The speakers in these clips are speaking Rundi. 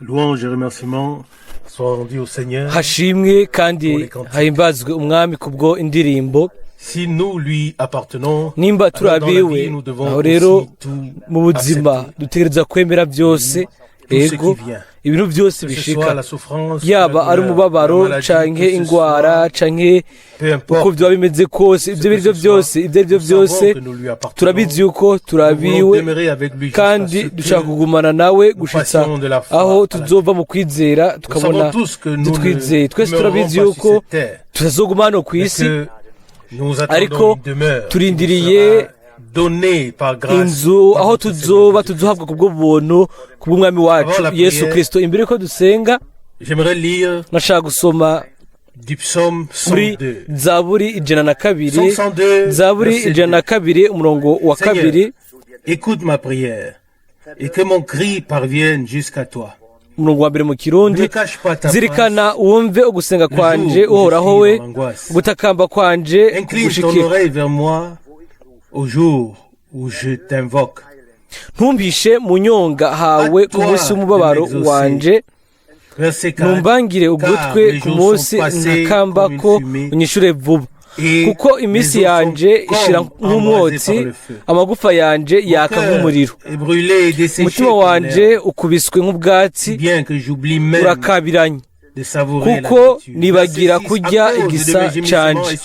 Louange et remerciements soient rendus au Seigneur. hashimwe kandi hahimbazwe umwami kubwo indirimbo. Si nous lui appartenons, nimba alors dans la vie, turabiwe nous devons aho rero aussi tout mu buzima dutegereza kwemera byose, ego ibintu byose que ce soit bishika, la souffrance, yaba ari umubabaro canke ingwara canke peu uko importe. byaba bimeze kose, ibyo ari byo byose, ibyo ari byo byose turabizi yuko turabiwe kandi dushaka kugumana nawe gushitsa aho tuzova mu kwizera tukabona tutwizeye. Twese turabizi yuko tutazoguma hano ku isi, ariko turindiriye inzu aho tuzoba tuzohabwa kubwo buntu kubw'umwami wacu Yesu Kristo. Imbere ko dusenga, nashaka gusoma muri Zaburi 102, Zaburi 102 umurongo wa 2. Écoute ma prière et que mon cri parvienne jusqu'à toi. Umurongo wa mbere mu Kirundi, zirikana wumve ugusenga kwanje uhoraho we, gutakamba kwanje kugushikire. Au jour où je t'invoque, ntumpishe mu nyonga hawe ku munsi w'umubabaro wanje, numbangire ugutwe ku munsi ntakamba ko unyishure vuba. Kuko iminsi yanje ishira nk'umwotsi, amagufa yanje yaka nk'umuriro, umutima wanje ukubiswe nk'ubwatsi urakabiranye, kuko nibagira kurya igisa canje.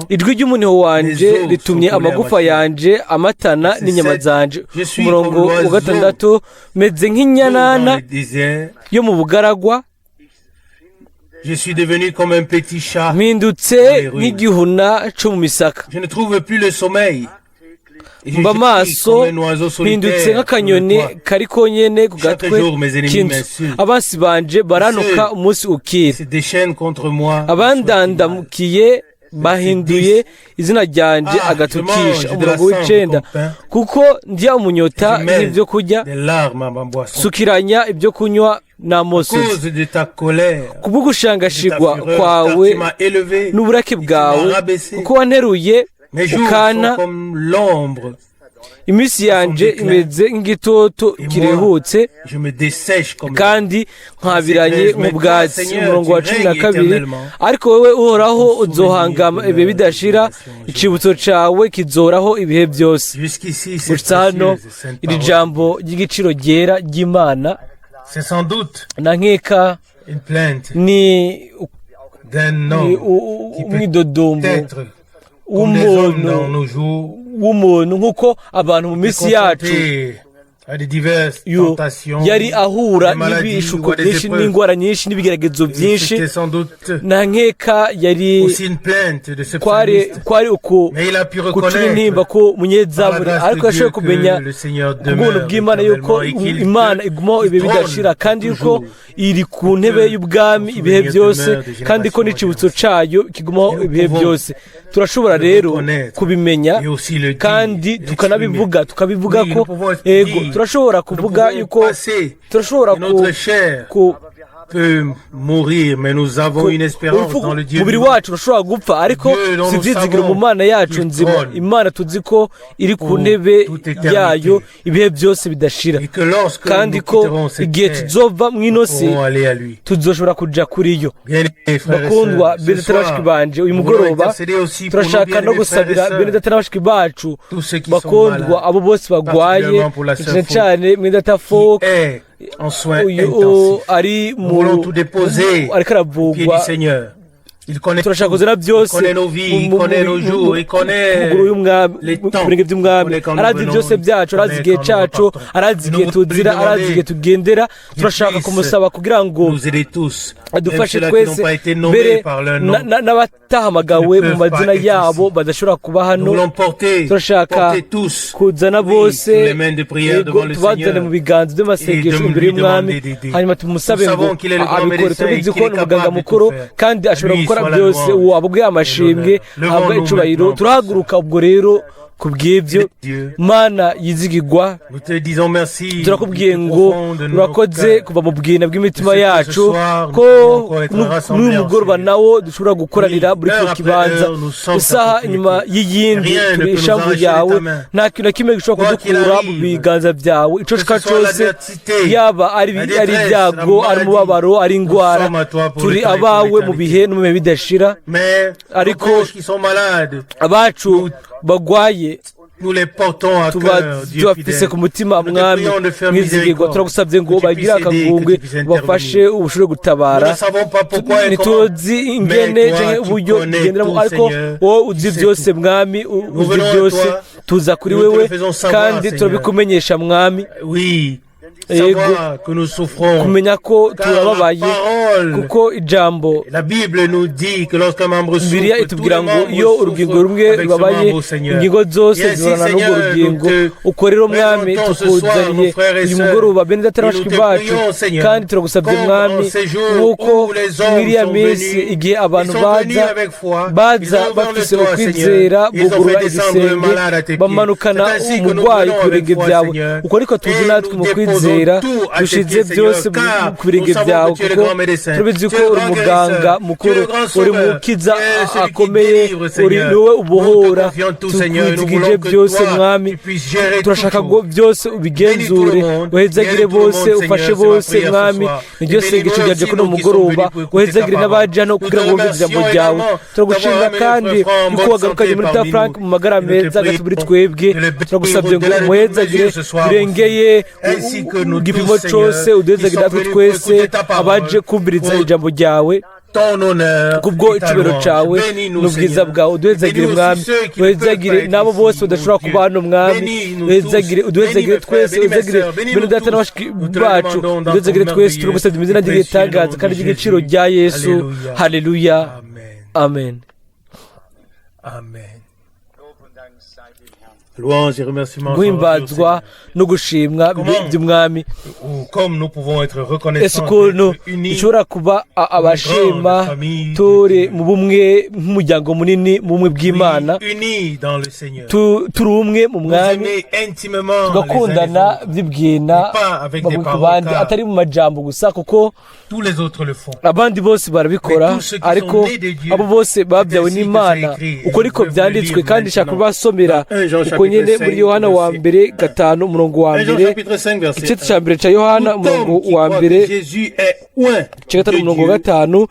Ijwi ry'umuniho wanje ritumye amagufa yanje amatana n'inyama zanje. Umurongo wa 6, meze nk'inyanana yo mu bugaragwa, mpindutse nk'igihuna co mu misaka. mba maso, mpindutse nk'akanyoni kari konyene ku gatwe k'inzu. Abansi banje baranuka umunsi ukira, abandandamukiye bahinduye izina ryanje agatukisha. Umurongo w'9, kuko ndya umunyota nk'ibyo kurya, sukiranya ibyo kunywa namosozi. Kubw'ugushangashigwa kwawe n'uburake bwawe, kuko wanteruye ukana, iminsi yanje imeze nk'igitoto kirehutse kandi nkabiranye nk'ubwatsi. Umurongo wa 12, ariko wewe uhoraho uzohangama ibihe bidashira, icibutso cawe kizoraho ibihe byose. Gusa hano iri jambo ry'igiciro ryera ry'Imana, na nkeka ni umwidodombo w'umuntu nk'uko abantu mu minsi yacu yari ahura n'ibishuko byinshi n'ingwara nyinshi n'ibigeragezo byinshi. na nkeka yari kwari gucura intimba ko munyezaburi, ariko yashoboye kumenya ubuntu bw'Imana yuko Imana igumaho ibihe bidashira, kandi yuko iri ku ntebe y'ubwami ibihe byose, kandi ko n'icibutso cayo kigumaho ibihe byose. Turashobora rero kubimenya kandi tukanabivuga, tukabivuga ko ego turashobora kuvuga yuko turashobora umubiri wacu urashobora gupfa, ariko si ivyizigiro mu Mana yacu nzima. Imana tuzi ko iri ku ntebe yayo ibihe byose bidashira, kandi ko igihe tuzova mw'ino si tuzoshobora kuja kuri yo. Bakundwa bene data bashiki banje, uyu mugoroba turashaka no gusabira bene data bashiki bacu bakundwa, abo bose bagwaye, cyane cyane bene data Folk uyu ari ariko aravugwa. Turashaka kuzana byose umuguru y'umwami by'umwami, arazi byose byacu, arazi igihe cacu, arazi igihe tuzira, arazi igihe tugendera. Turashaka kumusaba kugira ngo adufashe twese, mbere n'abatahamagawe mu mazina yabo badashobora kuba hano. Turashaka kuzana bose, tubazane mu biganza by'amasengesho imbere y'umwami, hanyuma tumusabe ngo abikore. Turabizi ko ni umuganga mukuru kandi ashobora gukora byose, ababwiye amashimwe, ahabwa icubahiro. Turahaguruka ubwo rero ku bw'ibyo mana yizigirwa turakubwiye ngo urakoze kuva mu bwina bw'imitima yacu ko n'uyu mugoroba nawo dushobora gukoranira muri kino kibanza isaha inyuma y'iyindi turi ishamvu yawe nta kintu na kimwe gishobora kudukura mu biganza byawe icyo cyose yaba ari ibyago ari umubabaro ari indwara turi abawe mu bihe no mu bihe bidashira ariko abacu bagwaye tubafise ku mutima mwami mwizigirwa turagusabye ngo bagire akagungwe bafashe ubushobore gutabara ntituzi ingene canke uburyo bigenderamo ariko wowe uzi byose mwami uzi byose tuza kuri wewe kandi turabikumenyesha mwami yego kumenya ko turababaye kuko ijambo Bibiliya itubwira ngo iyo urugingo rumwe rubabaye ingingo zose zihorana n'urwo rugingo uko rero mwami tukuzaniye uyu mugoroba bene data n'abashiki bacu kandi turagusabye mwami nk'uko muri iriya minsi igihe abantu baza bafise ukwizera bugurura ibisenge bamanukana umurwayi ku birenge byawe uko ariko tuzi natwe mu kwizera dushize byose ku birenge byawe kuko turabizi ko uri muganga mukuru uri mukiza akomeye uri wowe ubohora tukwizigije byose mwami turashaka ngo byose ubigenzure uhezagire bose ufashe bose mwami niryo sengesho ryaje kuno mugoroba uhezagire n'abaje hano kugira ngo bumve ijambo ryawe turagushimira kandi yuko wagarukanye muri ta Frank mu magara meza gatuburi twebwe turagusabye ngo umuhezagire birengeye igipimo cyose uduhezagire natwe twese abaje kumviriza ijambo ryawe kubwo icubero cawe n'ubwiza bwawe uduhezagire mwami uhezagire n'abo bose badashobora kuba hano mwami uduhezagire twese uhezagire bene data n'abashiki bacu uduhezagire twese turagusabye mu izina ry'igitangaza kandi ry'igiciro rya Yesu haleluya amen guhimbazwa no gushimwa by'umwami ese ukuntu dushobora kuba abashima turi mu bumwe nk'umuryango munini mu bumwe bw'Imana turi umwe mu mwami tugakundana by'ibwina bamwe ku bandi atari mu majambo gusa kuko abandi bose barabikora ariko abo bose babyawe n'Imana uko ariko byanditswe kandi nshaka kubasomera uko nyine muri Yohana wa mbere 5 umurongo wa mbere igice cya mbere cya Yohana umurongo wa mbere cya 5 umurongo wa 5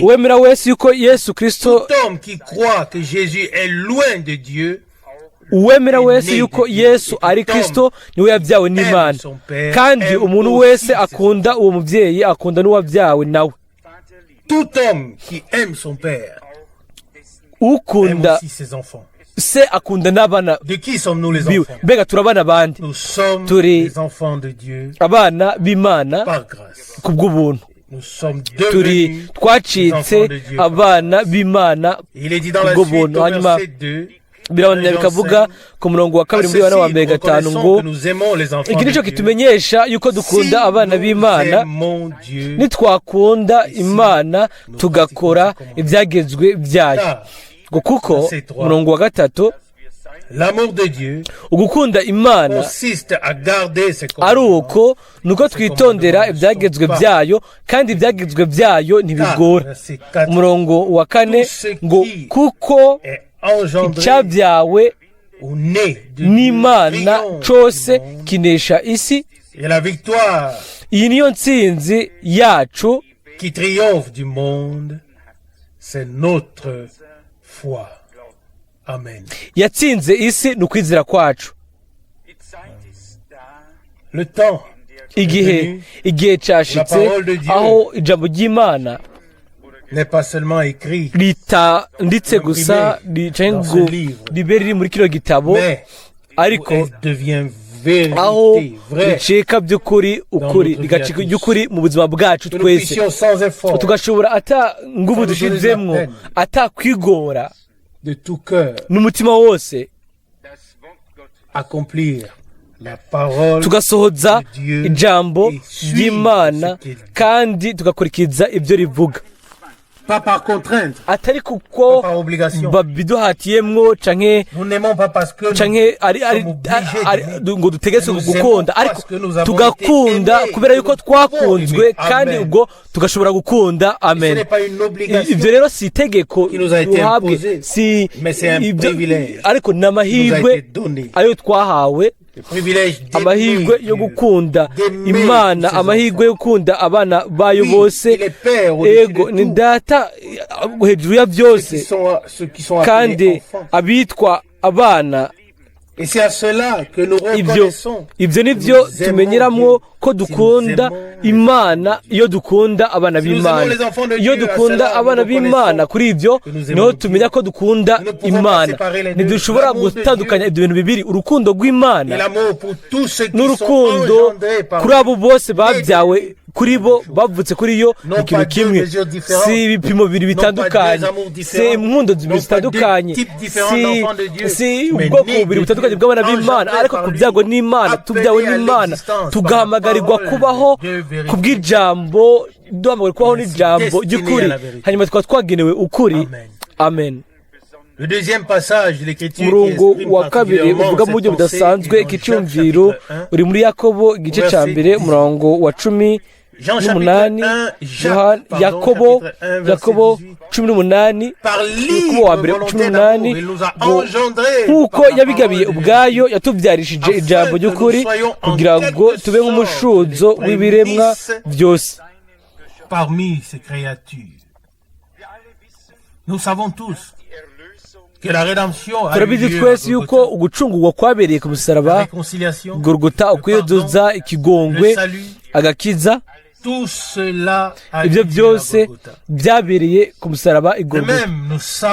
wemera wese yuko Yesu Kristo uwemera wese yuko Yesu ari Kristo niwe yabyawe n'Imana kandi umuntu wese akunda uwo mubyeyi akunda n'uwabyawe nawe ukunda se akunda n'abana biwe mbega turabana bandi turi abana b'Imana kubw'ubuntu turi twacitse abana b'Imana kubw'ubuntu hanyuma birabonera bikavuga ku murongo wa 2 muri Yohana wa mbere 5 ngo iki nicyo kitumenyesha yuko dukunda abana b'Imana nitwakunda Imana tugakora ibyagezwe byayo kuko umurongo wa 3 ugukunda Imana ari uko nuko twitondera ibyagezwe byayo kandi ibyagezwe byayo ntibigora umurongo wa 4 ngo kuko icyabyawe n'Imana cyose kinesha isi iyi niyo ntsinzi yacu yatsinze isi ni ukwizera kwacu igihe cyashitse aho ijambo ry'Imana ritanditse gusa ribe riri muri kino gitabo ariko aho ricika by'ukuri ukuri rigacika by'ukuri mu buzima bwacu twese tugashobora ata ngubu dushizemwo ata kwigora n'umutima wose tugasohoza ijambo ry'Imana kandi tugakurikiza ibyo rivuga pas par contrainte, atari kuko pas par obligation. babiduhatiyemwo canke Nous n'aimons pas parce que canke ngo dutegetswe gukunda, ariko tugakunda kubera yuko twakunzwe, kandi ubwo tugashobora gukunda. Amen. Ibyo rero si itegeko duhabwe, si ariko ni amahirwe ayo twahawe, amahirwe yo gukunda Imana, amahirwe yo gukunda abana bayo bose. Ego ni data hejuru ya byose, kandi abitwa abana ibyo nibyo tumenyeramwo ko dukunda Imana, iyo dukunda abana b'Imana. Iyo dukunda abana b'Imana, kuri ibyo niho tumenya ko dukunda Imana. Ntidushobora gutandukanya ibyo bintu bibiri, urukundo rw'Imana n'urukundo kuri abo bose babyawe kuri bo, bavutse kuri yo. Ni ikintu kimwe, si ibipimo bibiri bitandukanye, si impundu zibiri zitandukanye, si ubwoko bubiri butandukanye bw'abana b'Imana, ariko kubyago n'Imana, tubyawe n'Imana, tugahamagarirwa kubaho kubw'ijambo, duhamagarirwa kubaho n'ijambo ry'ukuri, hanyuma tukaba twagenewe ukuri. Amen. Umurongo wa kabiri uvuga mu buryo budasanzwe, ikicumviro uri muri Yakobo igice cya mbere umurongo wa 18. Yakobo 18, Yakobo wa mbere 18, nk'uko yabigabiye ubwayo yatubyarishije ijambo ry'ukuri kugira ngo tube nk'umushuzo w'ibiremwa byose. Parmi ces créatures, nous savons tous que la rédemption a eu turabizi lieu twese yuko ugucungurwa kwabereye ku musaraba Golgotha, ukwiyozoza, ikigongwe, agakiza, ibyo byose byabereye ku musaraba i Golgotha.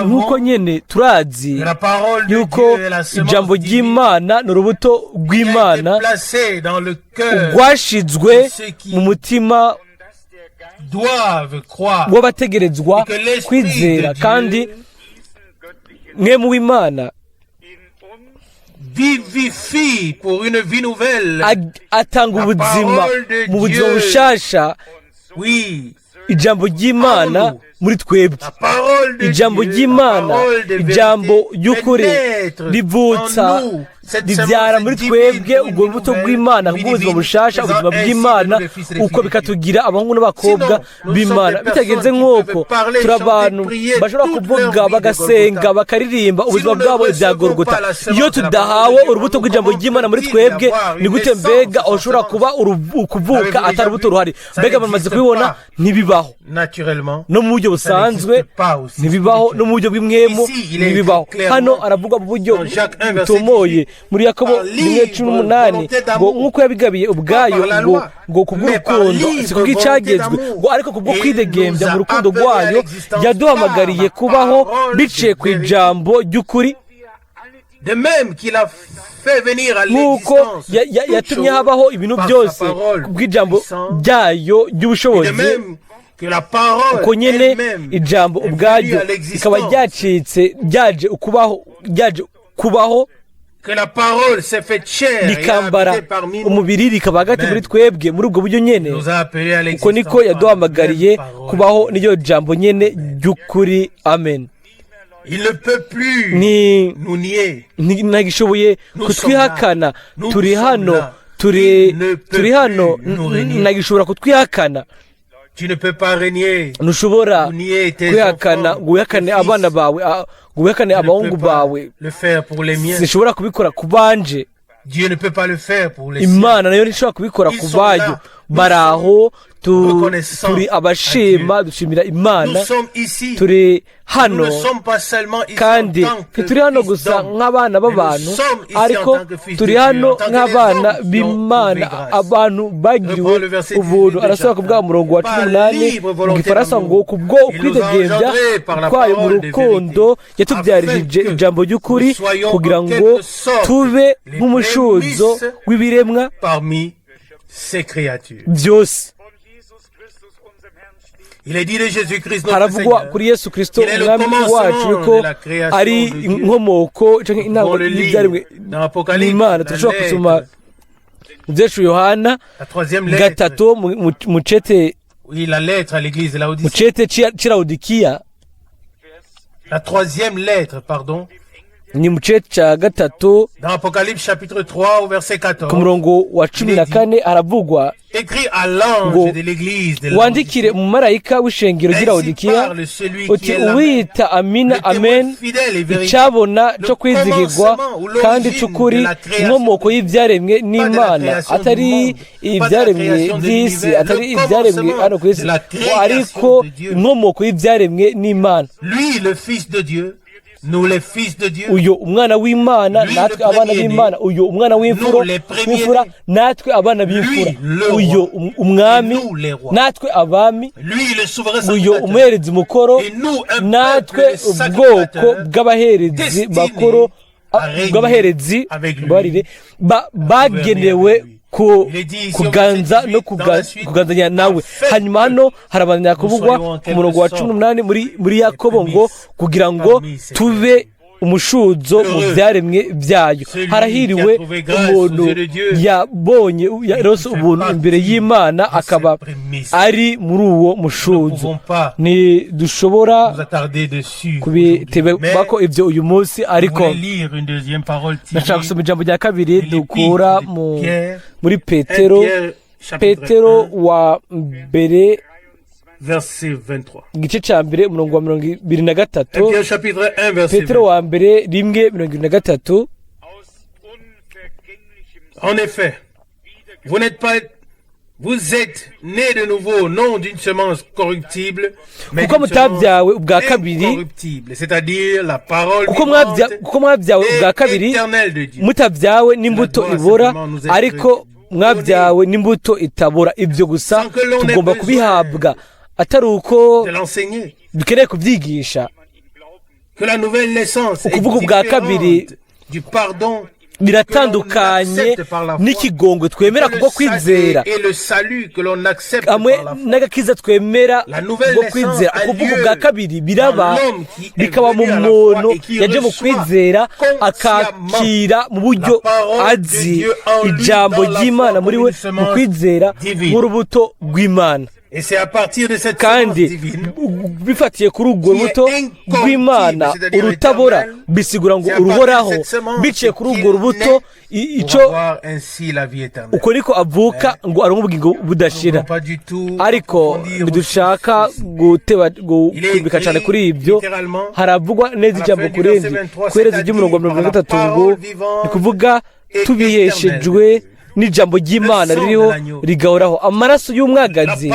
Nk'uko nyene turazi yuko ijambo ry'Imana n'urubuto rw'Imana rwashizwe mu mutima w'abategerezwa kwizera, kandi mwemu w'Imana atanga ubuzima mu buzima bushasha. Ijambo ry'Imana muri twebwe, ijambo ry'Imana, ijambo ry'ukuri rivutsa, ribyara muri twebwe ubwo rubuto rw'Imana, ubuzima bushasha, ubuzima bw'Imana, uko bikatugira abahungu n'abakobwa b'Imana. Bitagenze nk'uko turi abantu bashobora kuvuga, bagasenga, bakaririmba ubuzima bwabo ibya Golgotha. Iyo tudahawe urubuto rw'ijambo ry'Imana muri twebwe, ni gute mbega ushobora kuba ukuvuka atari urubuto ruhari? Mbega bamaze kubibona, ntibibaho no mu buryo busanzwe, ntibibaho no mu buryo bw'imwemu, ntibibaho. Hano aravuga mu buryo butomoye muri Yakobo 1:18 ngo nk'uko yabigabiye ubwayo, ngo kubw'urukundo, si kubw'icagezwe, ngo ariko kubwo kwidegembya mu rukundo rwayo yaduhamagariye kubaho biciye ku ijambo ry'ukuri. Nk'uko yatumye habaho ibintu byose kubw'ijambo ryayo ry'ubushobozi, uko nyene ijambo ubwaryo rikaba ryacitse, ryaje kubaho rikambara umubiri, rikaba hagati muri twebwe. Muri ubwo buryo nyene, uko niko yaduhamagariye kubaho n'iryo jambo nyene ry'ukuri. Amen. Ntagishoboye kutwihakana, turi hano, ntagishobora kutwihakana. Ntushobora kwihakana ngo wihakane abana bawe, ngo wihakane abahungu bawe. Sinshobora kubikora ku banje, Imana nayo ntishobora kubikora ku bayo. Baraho, turi abashima, dushimira Imana. Turi hano, kandi ntituri hano gusa nk'abana b'abantu, ariko turi hano nk'abana b'Imana, abantu bagiriwe ubuntu. Arasaba kuvuga umurongo wa 18 mu Gifaransa ngo kubwo kwidegembya kwayo mu rukundo yatubyarishije ijambo ry'ukuri kugira ngo tube nk'umushuzo w'ibiremwa byose. Haravugwa kuri Yesu Kristo umwami wacu ko ari inkomoko cyangwa intango y'ibyaremwe n'Imana. Turashobora gusoma mu byeshu Yohana 3 mu cete Oui, la lettre à l'église de mu Laodicée. cete c'i Lawodikiya, La troisième lettre, pardon. ni mu cete ca gatatu Dans Apocalypse chapitre 3 au verset ku 14. murongo wa 14 haravugwa Écrit à l'ange ngo de l'église de wandikire Laodicée. umumarayika w'ishengero ry'i Ainsi Lawodikiya parle celui qui uti est la uwita amina le témoin amen, fidèle et véritable. icyabona cyo kwizigirwa kandi cy'ukuri, inkomoko y'ibyaremwe n'Imana, atari ibyaremwe by'isi, atari ibyaremwe hano ku isi, ariko inkomoko y'ibyaremwe n'Imana. Lui, le Fils de Dieu, nous les fils de Dieu, uyu umwana w'Imana, natwe abana b'Imana, uyu umwana w'imfura, natwe abana b'imfura, uyu umwami, natwe abami, lui le souverain uyu sacrificateur, umuherezi mukuru, et nous un natwe peuple de ubwoko sacrificateurs bw'abaherezi bakuru, bw'abaherezi barire bagenewe kuganza no kuganzanya nawe. Hanyuma hano harabandanya kuvugwa ku murongo wa 18 muri Yakobo ngo kugira ngo tube umushuzo mu byaremwe byayo. Harahiriwe umuntu yabonye yarose ubuntu imbere y'Imana akaba ari muri uwo mushuzo. Ni dushobora kubiteba ko ibyo uyu munsi, ariko ndashaka gusoma ijambo rya kabiri dukura muri Petero wa mbere igice cya mbere umurongo wa 23. Petero wa mbere 1:23. En effet, vous êtes nés de nouveau, non d'une semence corruptible, mais d'une semence incorruptible, c'est-à-dire la parole vivante et éternelle de Dieu. Mutabyawe n'imbuto ibora, ariko mwabyawe n'imbuto itabora. Ibyo gusa tugomba kubihabwa, atari uko dukeneye kubyigisha. Ukuvuga ubwa kabiri biratandukanye n'ikigongwe twemera kubwo kwizera, hamwe n'agakiza twemera kubwo kwizera. Ukuvuga ubwa kabiri biraba bikaba mu muntu yaje mu kwizera, akakira mu buryo azi ijambo ry'Imana muri we, mu kwizera nk'urubuto rw'Imana. Kandi bifatiye kuri urwo rubuto rw'Imana urutabora, bisigura ngo uruhoraho, biciye kuri urwo rubuto icyo uko niko avuka ngo aronke ubugingo budashira. Ariko ntidushaka kwibika cyane kuri ibyo. Haravugwa neza ijambo kurindi kwereza ry'umurongo wa 23 ngo ni kuvuga tubiheshejwe n'ijambo ry'Imana ririho rigahoraho, amaraso y'umwagazi,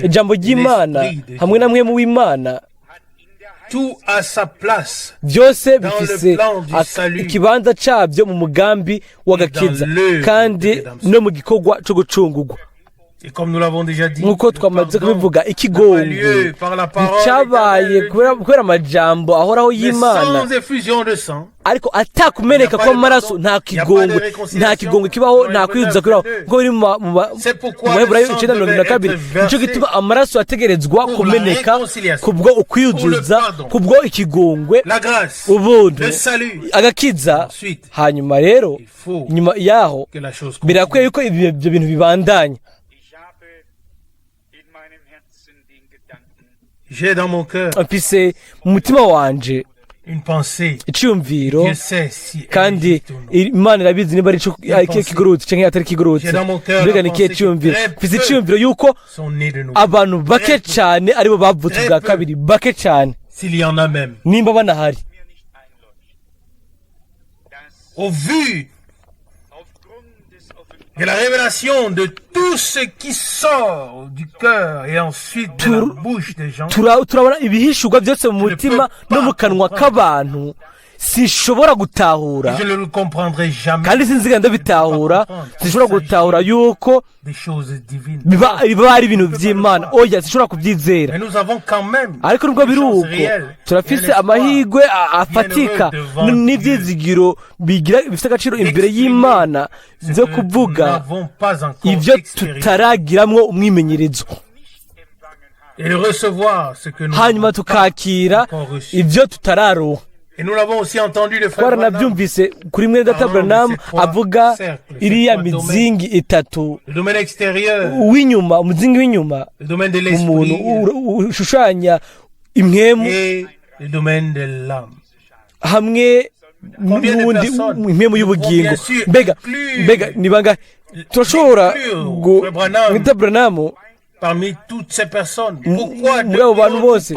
ijambo ry'Imana hamwe na mwemu w'Imana, byose bifise ikibanza cyabyo mu mugambi w'agakiza kandi no mu gikorwa cyo gucungurwa. nk'uko twamaze kubivuga, ikigongwe cyabaye kubera amajambo ahoraho y'Imana, ariko atakumeneka kw'amaraso nta kigongwe kibaho, nta kwiyuzuza kuriho, nk'uko biri mu Baheburayo 9:22. nicyo gituma amaraso yategerezwa kumeneka kubwo ukwiyuzuza, kubwo ikigongwe, ubuntu, agakiza. Hanyuma rero nyuma yaho birakwiye yuko ibyo bintu bibandanya. mfise mu mutima wanje icyumviro, kandi Imana irabizi niba ari ikigurutse cyangwa atari ikigurutse. mbega ni ikihe cyumviro? mfise icyumviro yuko abantu bake cyane aribo bavutse bwa kabiri, bake cyane nimba banahari. Et la révélation de tout ce qui sort du cœur et ensuite de la bouche des gens, turabona ibihishurwa byose mu mutima no mu kanwa k'abantu. Sinshobora gutahura kandi sinziga ndabitahura, sinshobora gutahura yuko biba ari ibintu by'Imana. Oya, sinshobora kubyizera. Ariko nubwo biri uko, turafise amahirwe afatika n'ibyizigiro bifite agaciro imbere y'Imana byo kuvuga ibyo tutaragiramwo umwimenyerezo, hanyuma tukakira ibyo tutararonka. twaranabyumvise kuri mwene data Branham avuga iriya mizingi itatu w'inyuma, umuzingi w'inyuma umuntu ushushanya impwemu hamwe n'ubundi impwemu y'ubugingo. mbega nibanga turashobora mwita Branham parmi toutes ces personnes, muri abo bantu bose,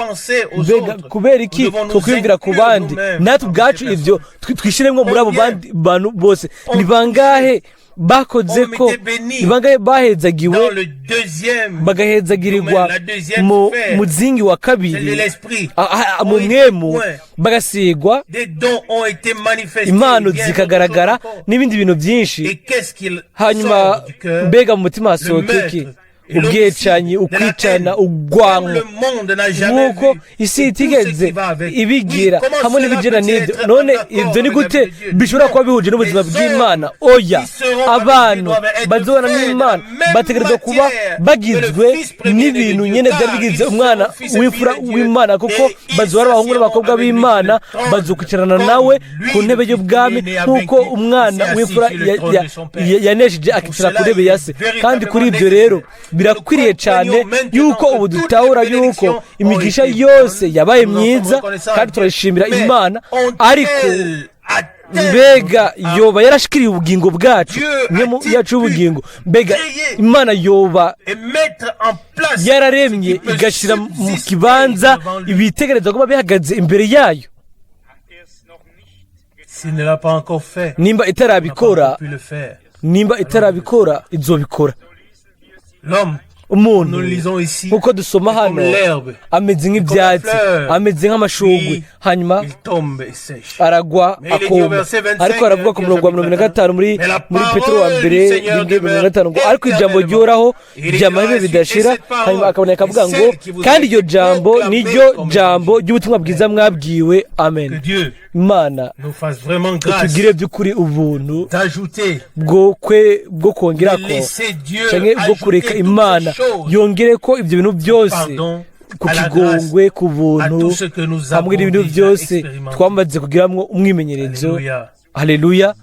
mbega kubera iki tukwiyumvira ku bandi natwe ubwacu ibyo twishyiremo muri abo bandi bantu bose? ni bangahe bakoze ko, ni bangahe bahezagiwe bagahezagirirwa mu muzingi wa kabiri, mu mwemu bagasigwa, impano zikagaragara n'ibindi bintu byinshi. hanyuma mbega mu mutima hasohoka iki? ubwicanyi, ukwicana, ugwanko, nk'uko isi itigeze ibigira hamwe n'ibigena n'ibyo. none ibyo ni gute bishobora kuba bihuje n'ubuzima bw'Imana? oya, abantu bazobana n'Imana bategerezwa kuba bagizwe n'ibintu nyene byari bigize umwana w'imfura w'Imana, kuko bazobara abahungu n'abakobwa b'Imana, bazokwicarana nawe ku ntebe y'ubwami nk'uko umwana w'imfura yanesheje akicara ku ntebe ya se. kandi kuri ibyo rero birakwiriye cyane yuko ubu dutahura yuko imigisha yose yabaye myiza kandi turayishimira Imana, ariko mbega yoba yarashikiriye ubugingo bwacu, yacu y'ubugingo, mbega Imana yoba yararemye igashyira mu kibanza ibitegereza kuba bihagaze imbere yayo? nimba itarabikora izobikora. umuntu nk'uko dusoma hano ameze nk'ibyatsi, ameze nk'amashugwe, hanyuma aragwa akoma. ariko aravuga ku murongo wa 45 muri Petero wa mbere 45 ngo ariko ijambo ryoraho ry'amahebe bidashira. hanyuma akabona akavuga ngo kandi iryo jambo niryo jambo ry'ubutumwa bwiza mwabwiwe. amen. Imana utugire by'ukuri ubuntu bwo kongera ko cyangwa bwo kureka Imana yongere ko ibyo bintu byose ku kigongwe, ku buntu, hamwe n'ibintu byose twamaze kugiramwo umwimenyerezo. haleluya.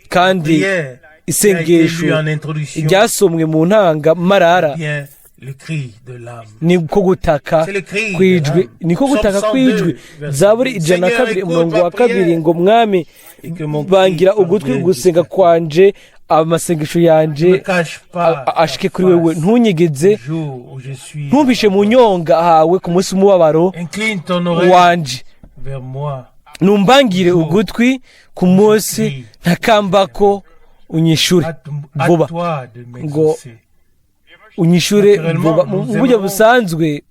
kandi isengesho ryasomwe mu ntanga marara niko gutaka kwijwi, Zaburi 102 umurongo wa 2 ngo mwami bangira ugutwi gusenga kwanje, amasengesho yanje ashike kuri wewe, ntunyigeze, ntumbishe mu nyonga hawe ku munsi umubabaro wanje, numbangire ugutwi ku munsi ntakambako, unyishure vuba, ngo unyishure vuba. mu buryo busanzwe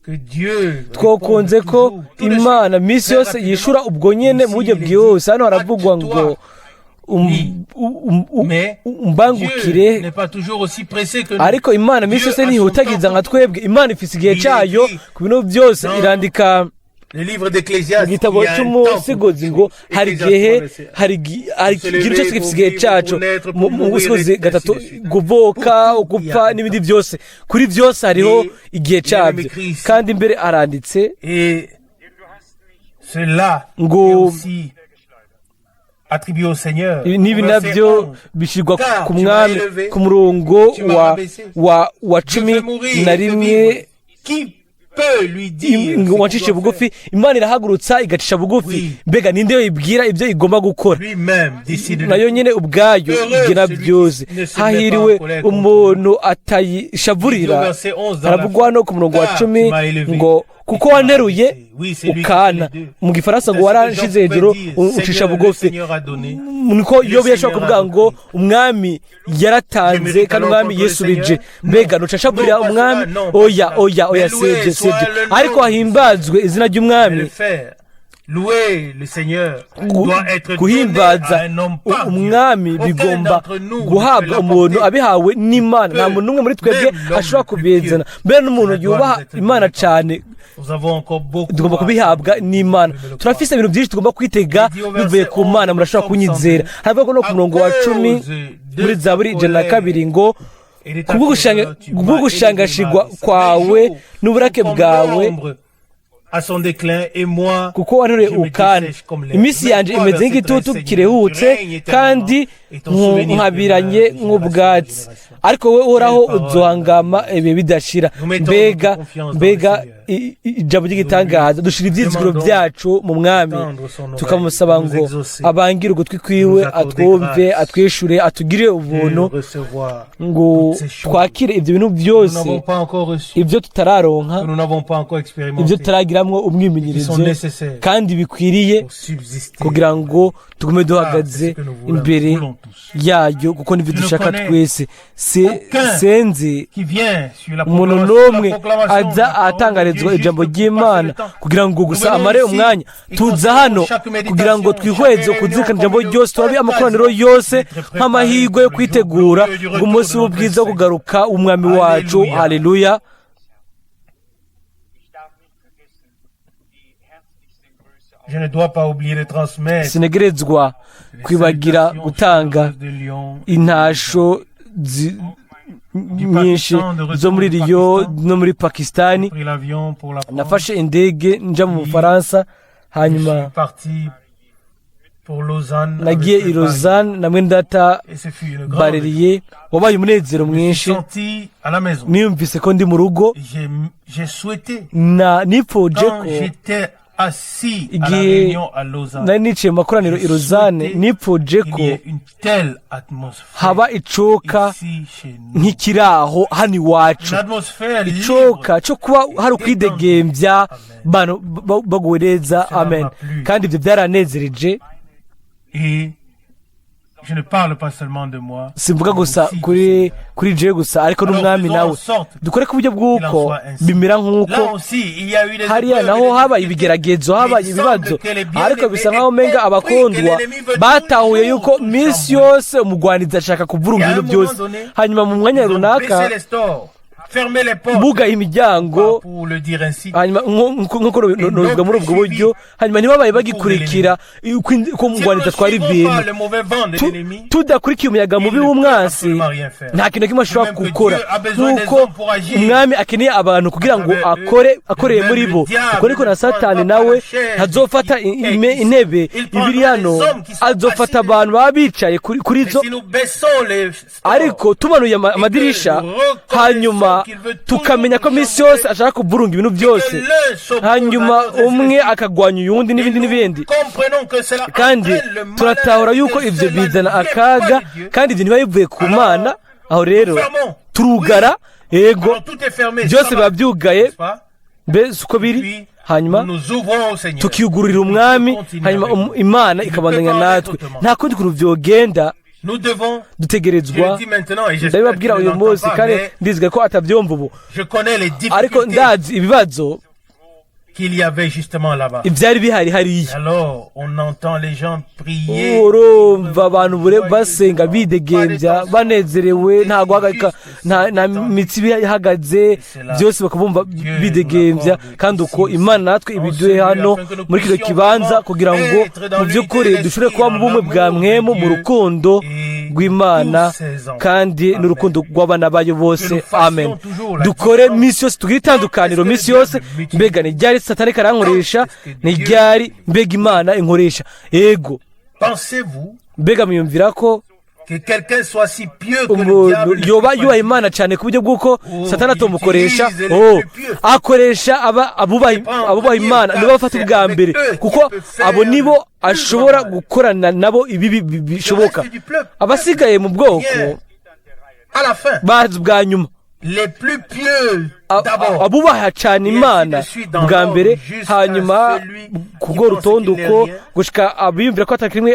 twokunze ko Imana misi yose yishura ubwo nyene mu buryo bwihuse. hano haravugwa ngo umbangukire, ariko Imana misi yose ntihutagiza nka twebwe. Imana ifise igihe cyayo ku bintu byose. irandika igitabo cy'umusigozi ngo hari ikintu cyose gifite igihe cyacu. mu busigozi 3 guvoka, gupfa n'ibindi byose, kuri byose hariho igihe cyabyo. kandi imbere aranditse ngo nibi nabyo bishyirwa ku mwami ku murongo wa 11 ngo wacishe bugufi. Imana irahagurutsa igacisha bugufi. mbega ninde yibwira ibyo igomba gukora? nayo nyine ubwayo igira byose. hahiriwe umuntu atayishavurira. haravugwa hano ku murongo wa 10 ngo kuko waneruye ukana, mu gifaransa ngo waranshize hejuru ucisha bugufi. niko Yobu yashobora kuvuga ngo umwami yaratanze kandi umwami yisubije. mbega nucashavurira umwami? oya sibyo. ariko hahimbazwe izina ry'umwami. guhimbaza umwami bigomba guhabwa umuntu abihawe n'Imana. nta muntu n'umwe muri twebwe ashobora kubizana. mbere n'umuntu yubaha Imana cyane tugomba kubihabwa n'Imana. turafise ibintu byinshi tugomba kwitega bivuye ku Mana. murashobora kunyizera. haravuga no ku murongo wa 10 muri Zaburi 102 ngo kubwo gushangashigwa kwawe n'uburake bwawe kuko wantoreye ukana iminsi yanjye imeze nk'igitutu kirehutse kandi nkabiranye nk'ubwatsi ariko wowe uhoraho uzohangama ibihe bidashira mbega ijambo ry'igitangaza dushira ibyizigiro byacu mu mwami tukamusaba ngo abangire ugutwi kwiwe atwumve atwishure atugirire ubuntu ngo twakire ibyo bintu byose ibyo tutararonka ibyo tutaragiramwo umwimenyerezo kandi bikwiriye kugira ngo tugume duhagaze imbere yayo kuko nibyo dushaka twese senze umuntu n'umwe aza atangarizwa ijambo ry'Imana kugira ngo gusa amare umwanya tuza hano kugira ngo twihweze kuzirikana ijambo ryose turabe amakoraniro yose nk'amahirwe yo kwitegura ngo umunsi w'ubwiza wo kugaruka umwami wacu. Haleluya. Sinegerezwa kwibagira gutanga intasho nyinshi zo muri Rio no muri Pakistani. Nafashe indege nja mu Bufaransa hanyuma nagiye i Lausanne na mwendata bareriye wabaye umunezero mwinshi niyumvise ko ndi mu rugo na nipfuje ko igihe nari niciye mu makoraniro i Lausanne nipfuje ko haba icoka nk'ikiraho hano iwacu icoka cyo kuba hari ukwidegembya baguwe neza. Amen. kandi ibyo byaranezereje. Je ne parle pas seulement de moi. Simvuga gusa kuri je gusa ariko n'umwami nawe dukore ku buryo bw'uko bimera nk'uko hariya naho haba ibigeragezo haba ibibazo ariko bisa nkaho menga abakondwa batahuye yuko minsi yose umugwaniza ashaka kuvurunga ibintu byose hanyuma mu mwanya runaka buga imiryango hanyuma nk'uko novuga muri ubwo buryo hanyuma ntibabaye bagikurikira ko umugwaniza atwara ibintu tudakurikiye umuyaga mubi w'umwansi nta kintu kimwe ashobora gukora nk'uko umwami akeneye abantu kugira ngo akoreye muri bo uko niko na Satani nawe ntazofata intebe ibiri hano azofata abantu baba bicaye kuri zo ariko tumanuye amadirisha hanyuma tukamenya ko minsi yose ashaka kuvurunga ibintu byose hanyuma umwe akagwanya uyundi n'ibindi kandi turatahura yuko ibyo bizana akaga kandi ibyo ntibiba bivuye ku Mana. aho rero turugara yego byose biba byugaye mbese uko biri hanyuma tukiyugururira umwami hanyuma Imana ikabandanya natwe nta kundi kuntu byogenda. dutegerezwa ndabibabwira uyu munsi kandi ndizwe ko atabyumva ubu ariko ndazi ibibazo ibyari bihari hariya urumva abantu basenga bidegembya banezerewe nta guhagarika nta mitsi ihagaze byose bakabumva bidegembya kandi uko Imana natwe ibiduhe hano muri kino kibanza kugira ngo mu by'ukuri dushobore kuba mu bumwe bwa mwemu mu rukundo rw'Imana kandi n'urukundo rw'abana bayo bose. Amen. dukore minsi yose tugire itandukaniro minsi yose mbega ni ryari Satani karankoresha ni ryari mbega Imana inkoresha yego mbega muyumvira ko yoba yubaha Imana cyane ku buryo bw'uko Satani atomukoresha akoresha abubaha Imana nibo bafata ubwa mbere kuko abo nibo ashobora gukorana nabo ibi bishoboka abasigaye mu bwoko bazi bwa nyuma abubaha cyane Imana bwa mbere hanyuma kubwo rutondo uko gushika abiyumvira ko atakimwe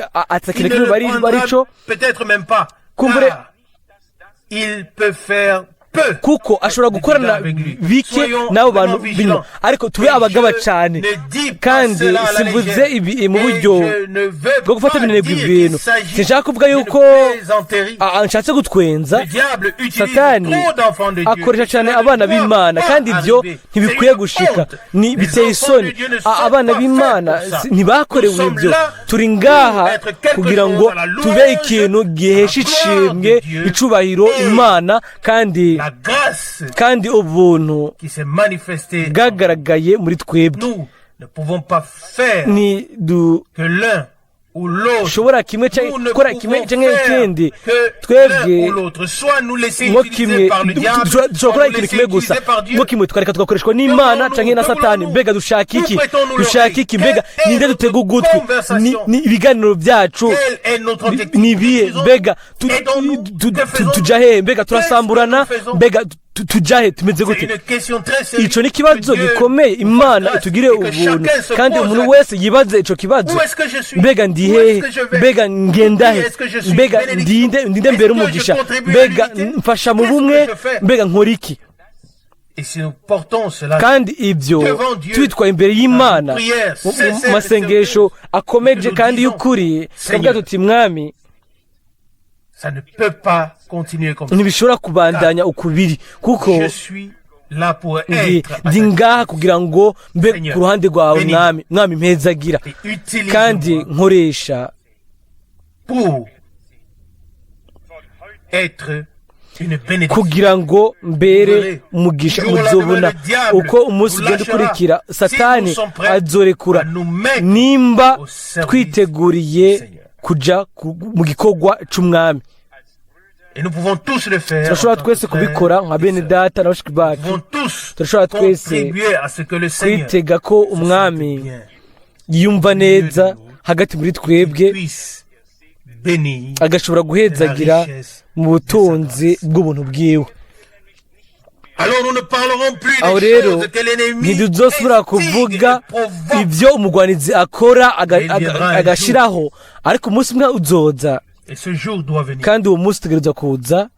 barico kumbure kuko ashobora gukorana bike n'abo bantu binyuma ariko tube abagaba cyane kandi simvuze ibi mu buryo bwo gufata binenegwa ibintu sinshaka kuvuga yuko nshatse gutwenza Satani akoresha cyane abana b'Imana kandi ibyo ntibikwiye gushika biteye isoni abana b'Imana ntibakorewe ibyo turi ngaha kugira ngo tube ikintu gihesha ishimwe icubahiro Imana kandi kandi ubuntu bwagaragaye muri twebwe ushobora kimwe gukora kimwe cyangwa ikindi twebwe nko kimwe dushobora gukora ikintu kimwe gusa nko kimwe tukareka tugakoreshwa n'Imana cyangwa na Satani. Mbega dushaka iki mbega ninde dutega ugutwi ni ibiganiro byacu nibiye mbega tujya he mbega turasamburana mbega tujahe tumeze gute? Ico ni kibazo gikomeye Imana itugire ubuntu kandi umuntu wese yibaze ico kibazo, mbega ndihehe, mbega ngendahe, mbega ndinde mbere umugisha, mbega mfasha mu bumwe, mbega nkora iki? Kandi ibyo twitwa imbere y'Imana mu masengesho akomeje kandi y'ukuri tukavuga tuti Mwami, ça ne peut pas continuer comme ça. Ntibishobora kubandanya ukubiri kuko ndi ngaha kugira ngo mbe ku ruhande rwawe Mwami mpezagira kandi nkoresha kugira ngo mbere umugisha uzobona uko umunsi ugenda ukurikira Satani azorekura nimba twiteguriye kuja mu gikorwa c'Umwami. Turashobora twese kubikora nka bene data na bashiki bacu. Turashobora twese kwitega ko Umwami yumva neza hagati muri twebwe agashobora guhezagira mu butunzi bw'ubuntu bwiwe. Aho rero ntiduzosubira kuvuga ibyo umugwanizi akora agashiraho, ariko umunsi umwe uzoza kandi uwo munsi utegerezwa kuza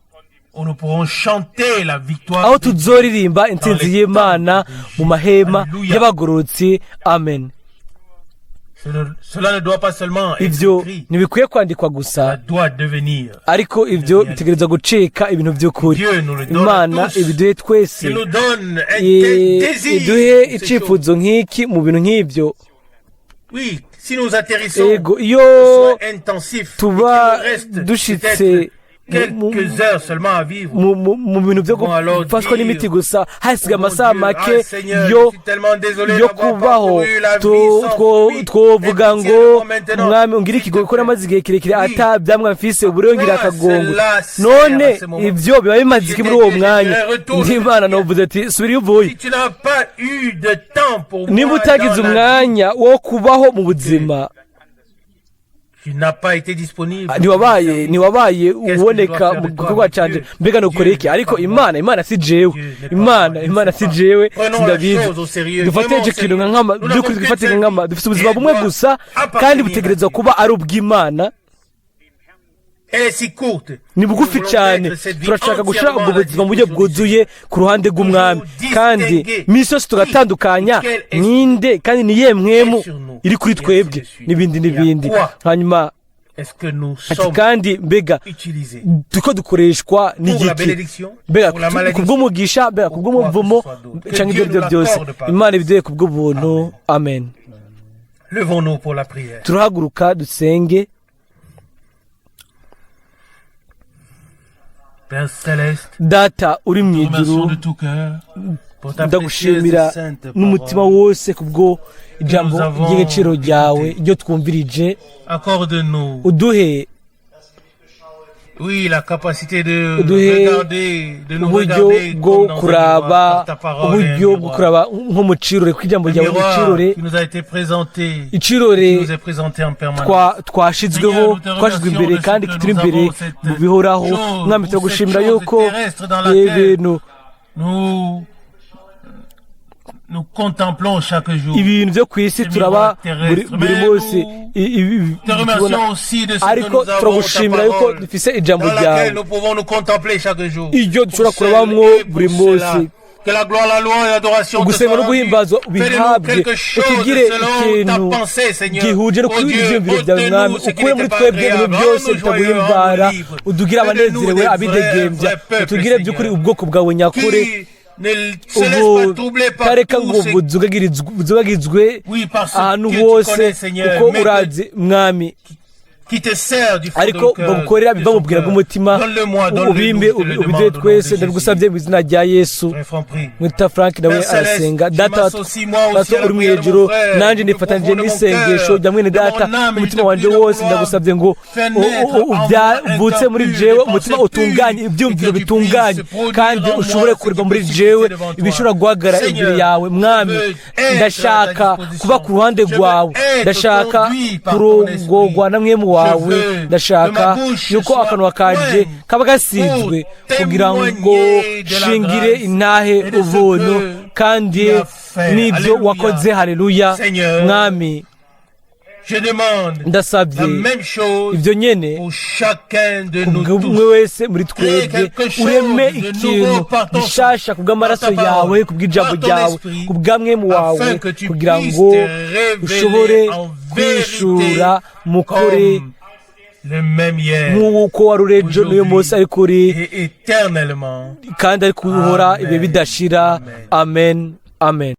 aho tuzoririmba intsinzi y'Imana mu mahema y'abagororotsi. Amen. Ibyo ntibikwiye kwandikwa gusa, ariko ibyo bitegereza gucika ibintu by'ukuri. Imana ibiduhe twese, iduhe icifuzo nk'iki mu bintu nk'ibyo. Ego iyo tuba dushitse mu bintu byo gufashwa n'imiti gusa hasiga amasaha make yo kubaho, twovuga ngo Mwami ungira ikigo gukora amazi igihe kirekire ata byamwa mfise uburengera akagongo. None ibyo biba bimaze iki muri uwo mwanya? Ndimana novuze ati subira uvuye. Niba utagize umwanya wo kubaho mu buzima, ntiwabaye uboneka mu gikorwa canje, mbega nukore iki? Ariko Imana si jewe, Imana si jewe, sindabizi. Dufate icyo kintu nk'ama by'ukuri, dufate nk'ama dufite ubuzima bumwe gusa kandi butegerezwa kuba ari ubw'Imana. Ni bugufi cyane. Turashaka gushira ubwo buzima mu buryo bwuzuye ku ruhande rw'Umwami, kandi misi yose tugatandukanya ninde kandi niye mwemu iri kuri twebwe n'ibindi. Hanyuma ati kandi mbega tuko dukoreshwa n'igiki, mbega kubw'umugisha, mbega kubw'umuvumo cyangwa ibyo byose. Imana ibiduhe kubw'ubuntu. Amen. Turahaguruka dusenge. Data uri mu ijuru, ndagushimira n'umutima wose kubwo ijambo ry'igiciro ryawe ryo twumvirije. Uduhe uburyo bwo kuraba nko mu cirore kw'ijambo ryawe icirore twashizwe imbere kandi kituri imbere mu bihoraho. Mwami turagushimira yuko ibintu ibintu byo ku isi turaba buri munsi, ariko turagushimira yuko dufise ijambo ryawe iryo dushobora kurabamwo buri munsi. Ugusenga no guhimbazwa bihabwe, utugire ikintu gihuje no kuri ivyiyumviro byawe Mwami. Ukure muri twebwe ibintu byose bitaguhimbara, udugire abanezerewe abidegembya, utugire by'ukuri ubwoko bwawe nyakuri. Ubu tareka ngo buzugagizwe ahantu hose, kuko urazi Mwami ariko bagukorera biva mu bwira bw'umutima ubimbe ubiduhe twese ndabigusabye mu izina rya Yesu. Mwita Frank nawe arasenga. Data uri mu ijuru, nanjye nifatanije n'isengesho rya mwene data umutima wanjye wose ndagusabye ngo ubyavutse muri jewe umutima utunganye, ibyumviro bitunganye, kandi ushobore kureba muri jewe ibishobora guhagarara imbere yawe. Mwami, ndashaka kuba ku ruhande rwawe, ndashaka kurongorwa na mwemu wawe, ndashaka yuko akanwa kanje kaba gasizwe kugira ngo shingire intahe ubuntu kandi n'ibyo wakoze. Haleluya. Mwami, ndasabye ibyo nyene umwe wese muri twebwe, ureme ikintu gishasha kubw'amaraso yawe, kubw'ijambo ryawe, kubw'amwemu wawe, kugira ngo ushobore kwishura mukuri nk'uko wari uri ejo n'uyu munsi ari kuri kandi ari kuhora ibihe bidashira. Amen, amen.